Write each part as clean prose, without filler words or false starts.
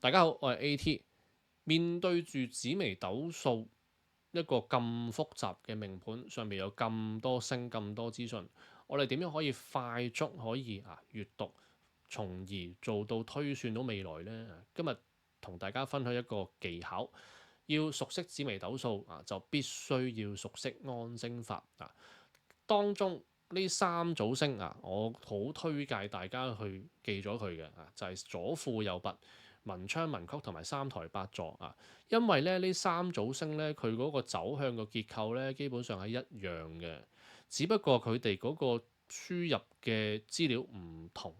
大家好，我係 AT。面對住紫微斗數一個咁複雜嘅命盤，上面有咁多星、咁多資訊，我哋點樣可以快速可以閱讀，從而做到推算到未來呢？今日同大家分享一個技巧，要熟悉紫微斗數就必須要熟悉安星法當中呢三組星我好推介大家去記咗佢嘅就係左輔右弼、文昌文曲同埋三台八座因為咧呢三組星咧佢嗰個走向個結構咧基本上係一樣嘅，只不過佢哋嗰個輸入嘅資料唔同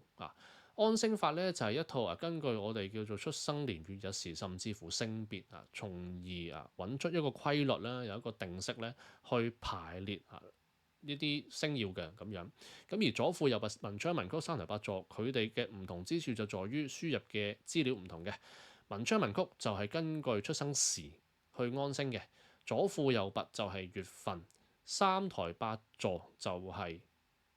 安星法咧就係一套根據我哋叫做出生年月日時，甚至乎性別從而揾出一個規律啦，有一個定式咧去排列呢啲星耀嘅咁樣，咁而左輔右弼、文昌文曲三台八座，佢哋嘅唔同之處就在於輸入嘅資料唔同嘅。文昌文曲就係根據出生時去安星嘅，左輔右弼就係月份，三台八座就係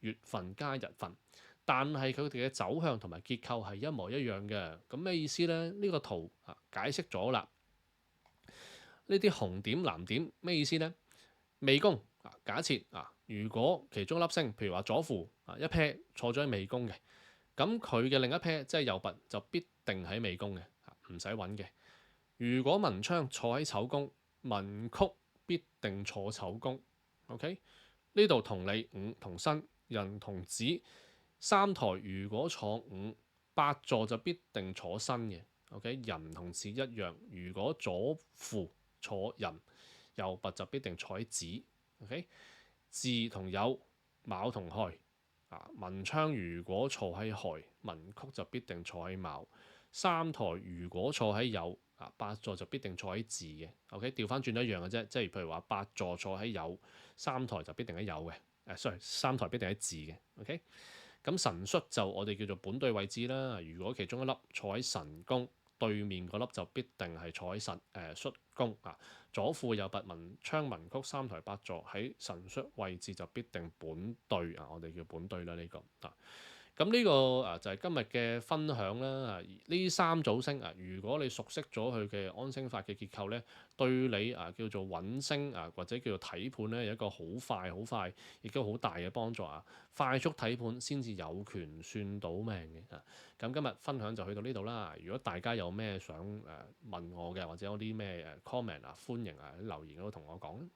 月份加日份。但係佢哋嘅走向同埋結構係一模一樣嘅。咁咩意思呢？呢個圖解釋咗啦。呢啲紅點藍點咩意思呢？未宮假設如果其中一粒星，譬如話左輔一 pair 坐咗喺未宮嘅，咁佢嘅另一 pair 即係右弼就必定喺未宮嘅，唔使揾嘅。如果文昌坐喺丑宮，文曲必定坐丑宮。OK， 呢度同理午同申，寅同子，三台如果坐午，八座就必定坐申嘅。OK， 寅同子一樣，如果左輔坐寅，右弼就必定坐喺子。OK， 巳同酉，卯同亥文昌如果坐喺亥，文曲就必定坐喺卯。三台如果坐喺酉八座就必定坐喺巳嘅。OK， 調翻轉一樣嘅啫，即係譬如話八座坐喺酉，三台就必定喺酉嘅。sorry， 三台必定喺巳嘅。OK， 咁辰戌就我哋叫做本對位置啦。如果其中一粒坐喺辰宮，對面嗰粒就必定係坐喺戌宮左輔右弼、文昌文曲三台八座喺辰戌位置就必定本對我哋叫本對啦呢個咁呢個就係今日嘅分享啦。呢三組星如果你熟悉咗佢嘅安星法嘅結構咧，對你叫做揾星或者叫做睇盤咧有一個好快亦都好大嘅幫助快速睇盤先至有權算到命嘅咁今日分享就去到呢度啦。如果大家有咩想問我嘅，或者有啲咩comment歡迎留言嗰度同我講。